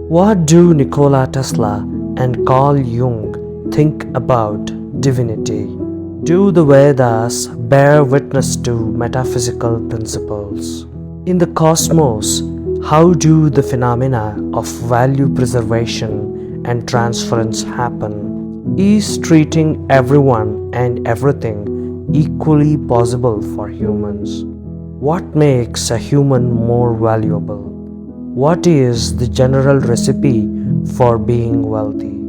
What do Nikola Tesla and Carl Jung think about divinity? Do the Vedas bear witness to metaphysical principles? In the cosmos, how do the phenomena of value preservation and transference happen? Is treating everyone and everything equally possible for humans? What makes a human more valuable? What is the general recipe for being wealthy?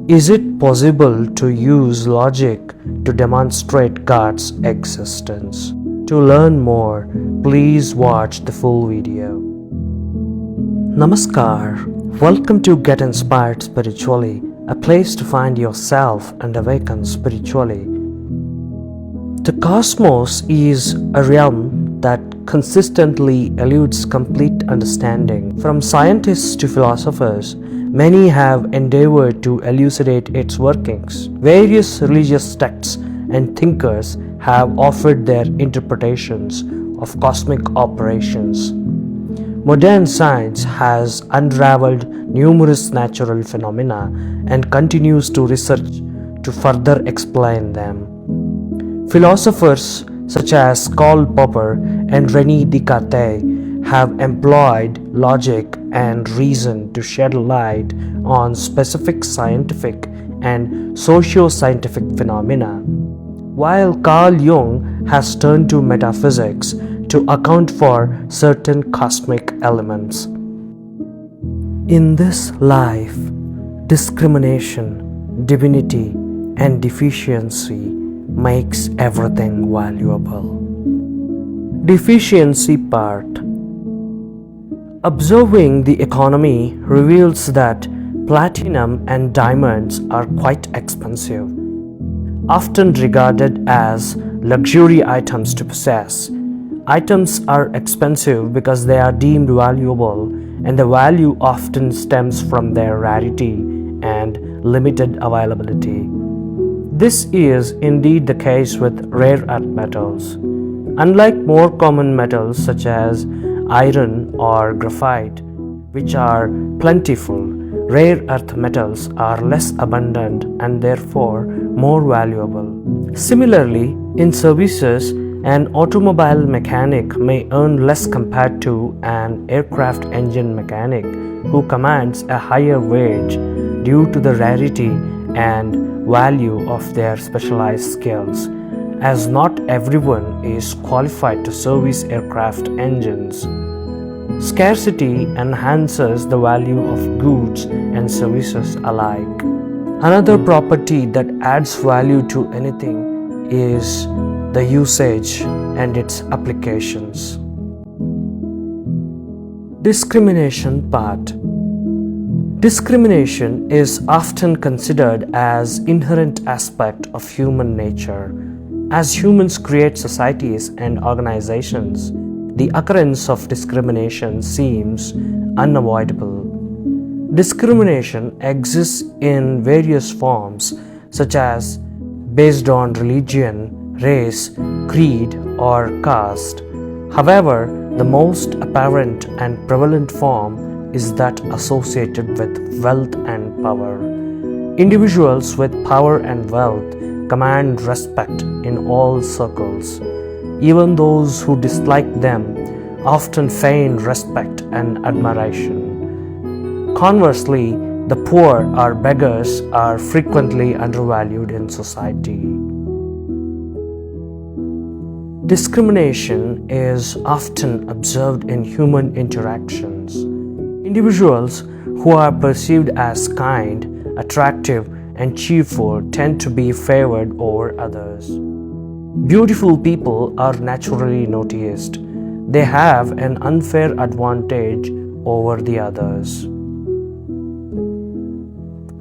Is it possible to use logic to demonstrate God's existence? To learn more, please watch the full video. Namaskar. Welcome to Get Inspired Spiritually, a place to find yourself and awaken spiritually. The cosmos is a realm that consistently eludes complete understanding. From scientists to philosophers, many have endeavored to elucidate its workings. Various religious texts and thinkers have offered their interpretations of cosmic operations. Modern science has unraveled numerous natural phenomena and continues to research to further explain them. Philosophers such as Karl Popper and René Descartes have employed logic and reason to shed light on specific scientific and socio-scientific phenomena, while Carl Jung has turned to metaphysics to account for certain cosmic elements. In this life, discrimination, divinity, and deficiency makes everything valuable. Deficiency part. Observing the economy reveals that platinum and diamonds are quite expensive, often regarded as luxury items to possess. Items are expensive because they are deemed valuable, and the value often stems from their rarity and limited availability. This is indeed the case with rare earth metals. Unlike more common metals such as iron or graphite, which are plentiful, rare earth metals are less abundant and therefore more valuable. Similarly, in services, an automobile mechanic may earn less compared to an aircraft engine mechanic who commands a higher wage due to the rarity and value of their specialized skills, as not everyone is qualified to service aircraft engines. Scarcity enhances the value of goods and services alike. Another property that adds value to anything is the usage and its applications. Discrimination part. Discrimination is often considered as an inherent aspect of human nature. As humans create societies and organizations, the occurrence of discrimination seems unavoidable. Discrimination exists in various forms, such as based on religion, race, creed, or caste. However, the most apparent and prevalent form is that associated with wealth and power. Individuals with power and wealth command respect in all circles. Even those who dislike them often feign respect and admiration. Conversely, the poor or beggars are frequently undervalued in society. Discrimination is often observed in human interactions. Individuals who are perceived as kind, attractive, and cheerful tend to be favored over others. Beautiful people are naturally noticed. They have an unfair advantage over the others.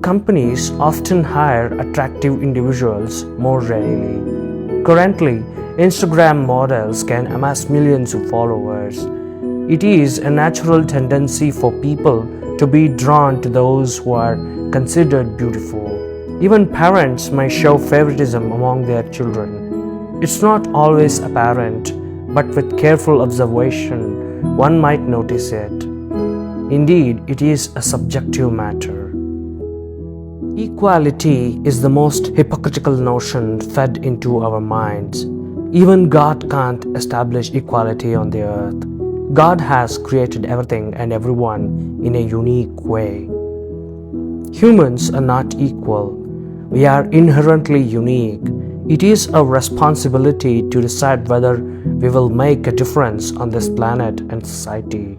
Companies often hire attractive individuals more readily. Currently, Instagram models can amass millions of followers. It is a natural tendency for people to be drawn to those who are considered beautiful. Even parents may show favoritism among their children. It's not always apparent, but with careful observation, one might notice it. Indeed, it is a subjective matter. Equality is the most hypocritical notion fed into our minds. Even God can't establish equality on the earth. God has created everything and everyone in a unique way. Humans are not equal. We are inherently unique. It is our responsibility to decide whether we will make a difference on this planet and society.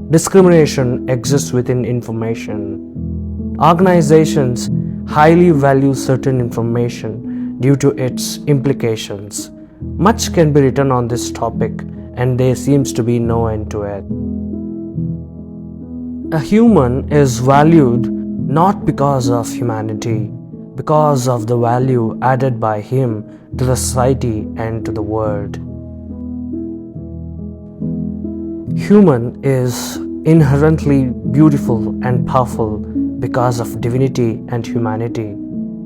Discrimination exists within information. Organizations highly value certain information due to its implications. Much can be written on this topic, and there seems to be no end to it. A human is valued not because of humanity, because of the value added by him to the society and to the world. Human is inherently beautiful and powerful because of divinity and humanity.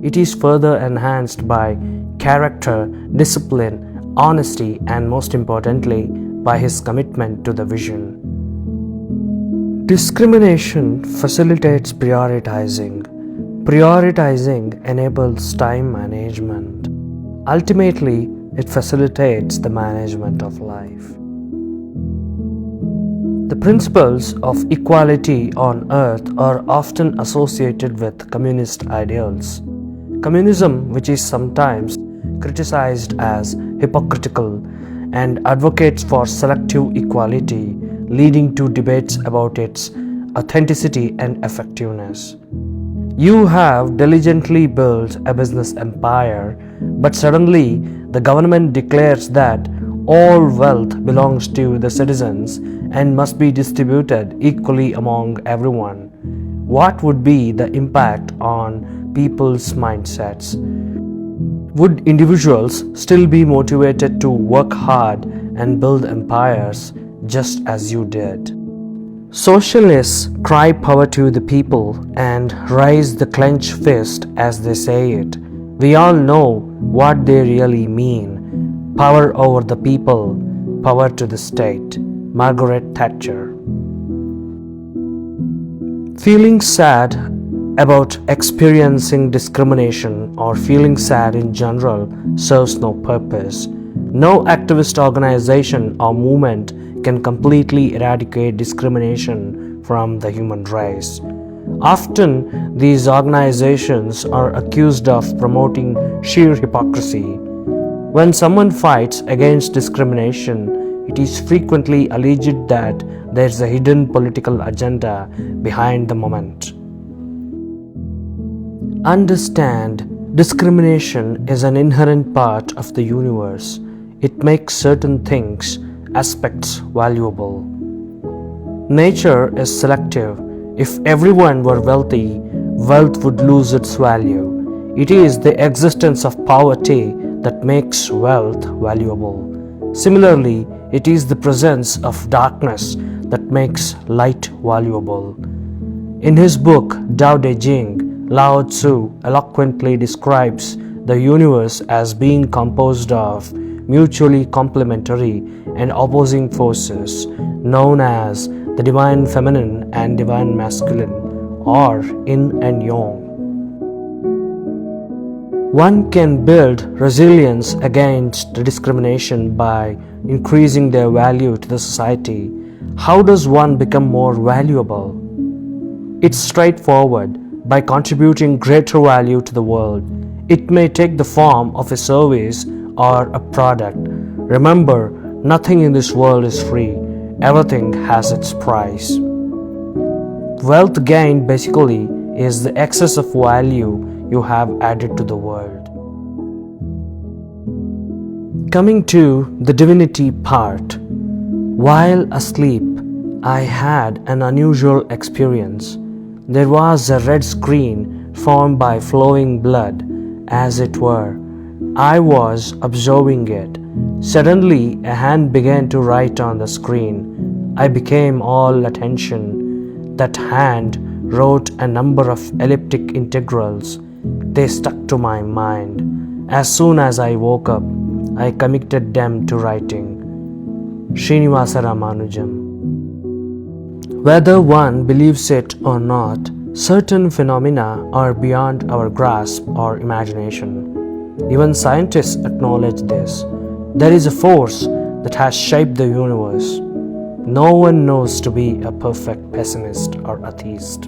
It is further enhanced by character, discipline, honesty, and most importantly, by his commitment to the vision. Discrimination facilitates prioritizing. Prioritizing enables time management. Ultimately, it facilitates the management of life. The principles of equality on earth are often associated with communist ideals. Communism, which is sometimes criticized as hypocritical and advocates for selective equality, leading to debates about its authenticity and effectiveness. You have diligently built a business empire, but suddenly the government declares that all wealth belongs to the citizens and must be distributed equally among everyone. What would be the impact on people's mindsets? Would individuals still be motivated to work hard and build empires just as you did? Socialists cry power to the people and raise the clenched fist as they say it. We all know what they really mean. Power over the people, power to the state. Margaret Thatcher. Feeling sad about experiencing discrimination or feeling sad in general serves no purpose. No activist organization or movement can completely eradicate discrimination from the human race. Often, these organizations are accused of promoting sheer hypocrisy. When someone fights against discrimination, it is frequently alleged that there is a hidden political agenda behind the movement. Understand, discrimination is an inherent part of the universe. It makes certain things, aspects valuable. Nature is selective. If everyone were wealthy, wealth would lose its value. It is the existence of poverty that makes wealth valuable. Similarly, it is the presence of darkness that makes light valuable. In his book Tao Te Ching, Lao Tzu eloquently describes the universe as being composed of mutually complementary and opposing forces known as the divine feminine and divine masculine, or yin and yang. One can build resilience against discrimination by increasing their value to the society. How does one become more valuable? It's straightforward, by contributing greater value to the world. It may take the form of a service or a product. Remember, nothing in this world is free. Everything has its price. Wealth gained basically is the excess of value you have added to the world. Coming to the divinity part. While asleep, I had an unusual experience. There was a red screen formed by flowing blood, as it were. I was observing it. Suddenly, a hand began to write on the screen. I became all attention. That hand wrote a number of elliptic integrals. They stuck to my mind. As soon as I woke up, I committed them to writing. Srinivasa Ramanujam. Whether one believes it or not, certain phenomena are beyond our grasp or imagination. Even scientists acknowledge this. There is a force that has shaped the universe. No one knows to be a perfect pessimist or atheist.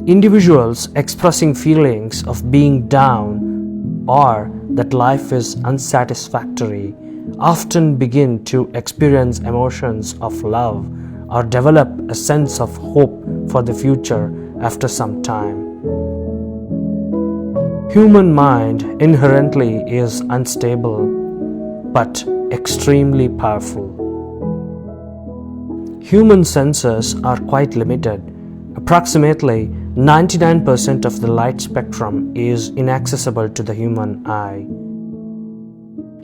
Individuals expressing feelings of being down or that life is unsatisfactory often begin to experience emotions of love or develop a sense of hope for the future after some time. Human mind inherently is unstable but extremely powerful. Human senses are quite limited. Approximately 99% of the light spectrum is inaccessible to the human eye.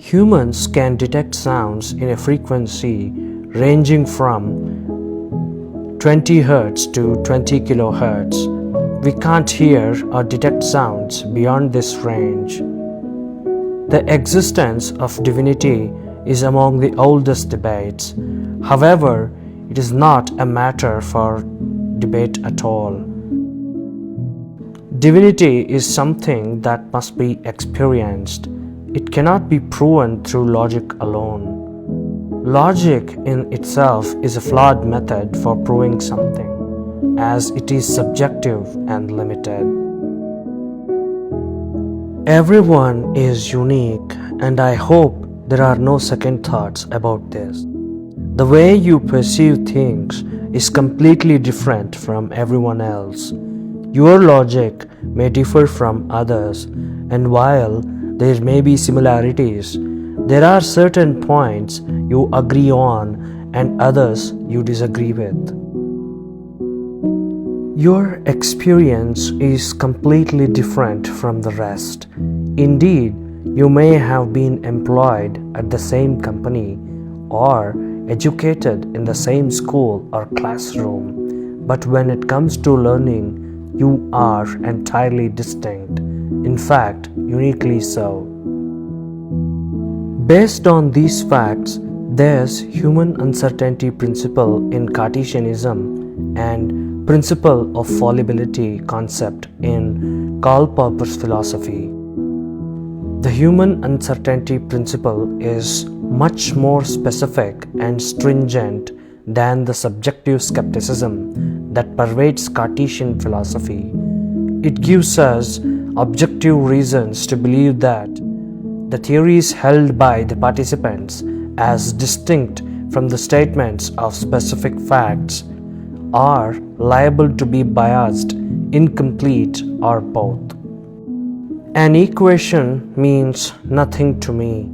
Humans can detect sounds in a frequency ranging from 20 Hz to 20 kHz. We can't hear or detect sounds beyond this range. The existence of divinity is among the oldest debates. However, it is not a matter for debate at all. Divinity is something that must be experienced. It cannot be proven through logic alone. Logic in itself is a flawed method for proving something, as it is subjective and limited. Everyone is unique, and I hope there are no second thoughts about this. The way you perceive things is completely different from everyone else. Your logic may differ from others, and while there may be similarities, there are certain points you agree on and others you disagree with. Your experience is completely different from the rest. Indeed, you may have been employed at the same company or educated in the same school or classroom, but when it comes to learning, you are entirely distinct, in fact, uniquely so. Based on these facts, there's human uncertainty principle in Cartesianism and principle of fallibility concept in Karl Popper's philosophy. The human uncertainty principle is much more specific and stringent than the subjective skepticism that pervades Cartesian philosophy. It gives us objective reasons to believe that the theories held by the participants as distinct from the statements of specific facts are liable to be biased, incomplete, or both. An equation means nothing to me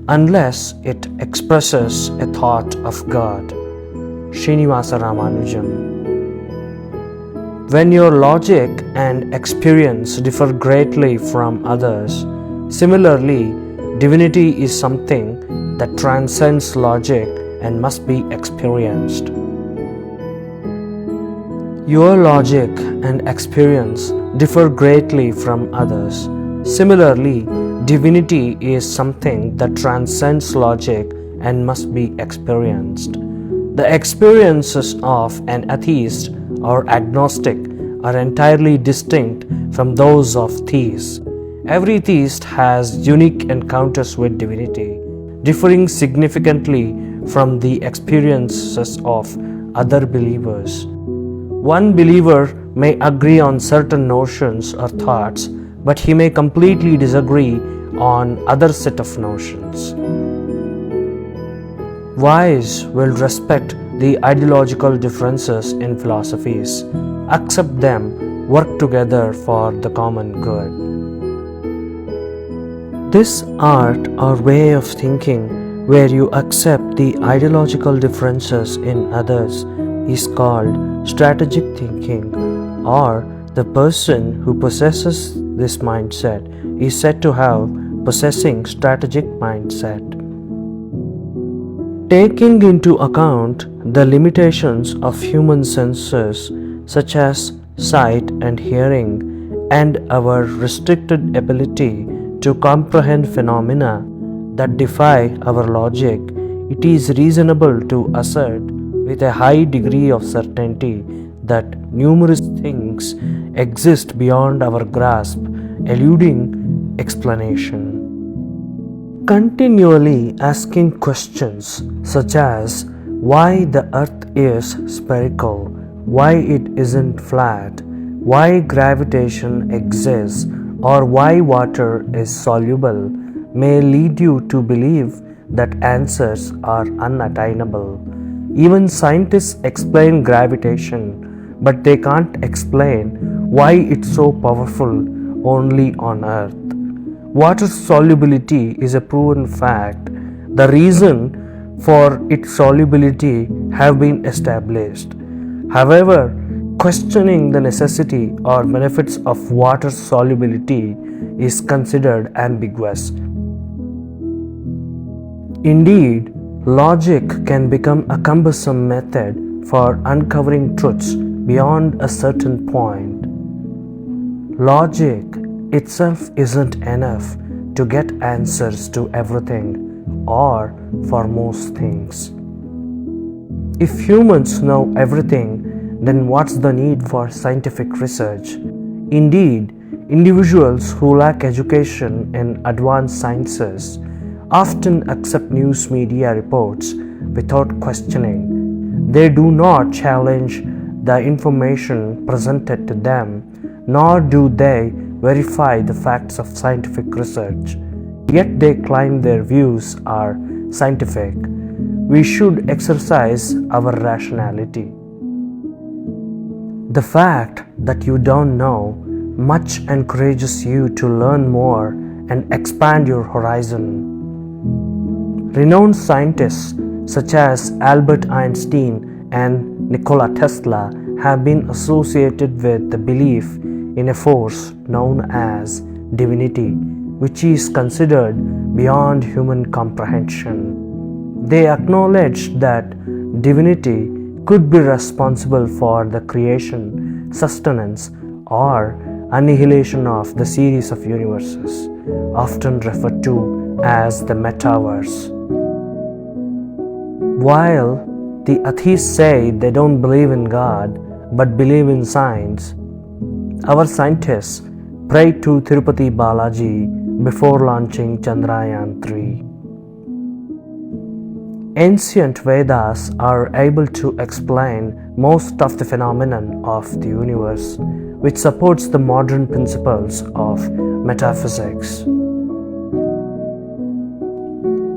unless it expresses a thought of God. Srinivasa Ramanujam. When your logic and experience differ greatly from others, similarly, divinity is something that transcends logic and must be experienced. Your logic and experience differ greatly from others. Similarly, divinity is something that transcends logic and must be experienced. The experiences of an atheist or agnostic are entirely distinct from those of theists. Every theist has unique encounters with divinity, differing significantly from the experiences of other believers. One believer may agree on certain notions or thoughts, but he may completely disagree on other set of notions. Wise will respect the ideological differences in philosophies, accept them, work together for the common good. This art or way of thinking, where you accept the ideological differences in others, is called strategic thinking, or the person who possesses this mindset is said to have possessing strategic mindset. Taking into account the limitations of human senses such as sight and hearing, and our restricted ability to comprehend phenomena that defy our logic, it is reasonable to assert with a high degree of certainty that numerous things exist beyond our grasp, eluding explanation. Continually asking questions such as why the earth is spherical, why it isn't flat, why gravitation exists, or why water is soluble may lead you to believe that answers are unattainable. Even scientists explain gravitation, but they can't explain why it's so powerful only on Earth. Water solubility is a proven fact. The reason for its solubility have been established. However, questioning the necessity or benefits of water solubility is considered ambiguous. Indeed, logic can become a cumbersome method for uncovering truths beyond a certain point. Logic itself isn't enough to get answers to everything or for most things. If humans know everything, then what's the need for scientific research? Indeed, individuals who lack education in advanced sciences often accept news media reports without questioning. They do not challenge the information presented to them, nor do they verify the facts of scientific research. Yet they claim their views are scientific. We should exercise our rationality. The fact that you don't know much encourages you to learn more and expand your horizon. Renowned scientists such as Albert Einstein and Nikola Tesla have been associated with the belief in a force known as Divinity, which is considered beyond human comprehension. They acknowledged that Divinity could be responsible for the creation, sustenance, or annihilation of the series of universes, often referred to as the metaverse. While the atheists say they don't believe in God but believe in science, our scientists pray to Tirupati Balaji before launching Chandrayaan-3. Ancient Vedas are able to explain most of the phenomenon of the universe, which supports the modern principles of metaphysics.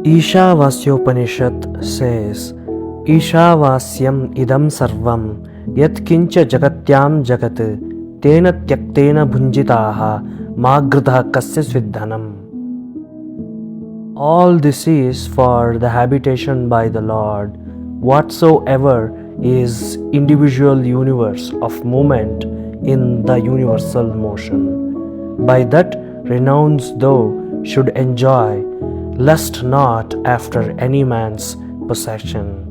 Ishavasyopanishad says, Ishavasyam idam sarvam yat kincha jagatyam jagat tena tyaktena bhunjitaha magridha kasya sviddhanam. All this is for the habitation by the Lord. Whatsoever is individual universe of movement in the universal motion. By that renounce thou should enjoy, lust not after any man's possession.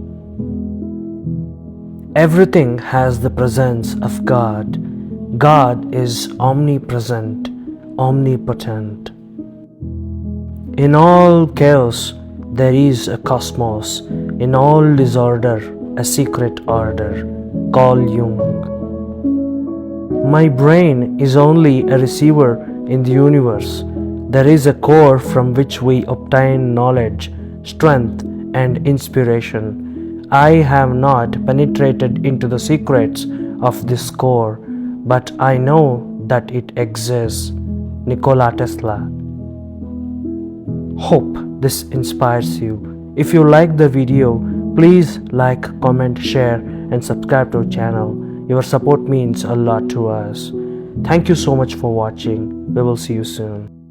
Everything has the presence of God. God is omnipresent, omnipotent. In all chaos there is a cosmos, in all disorder a secret order. Call Jung. My brain is only a receiver in the universe. There is a core from which we obtain knowledge, strength, and inspiration. I have not penetrated into the secrets of this core, but I know that it exists. Nikola Tesla. Hope this inspires you. If you like the video, please like, comment, share, and subscribe to our channel. Your support means a lot to us. Thank you so much for watching. We will see you soon.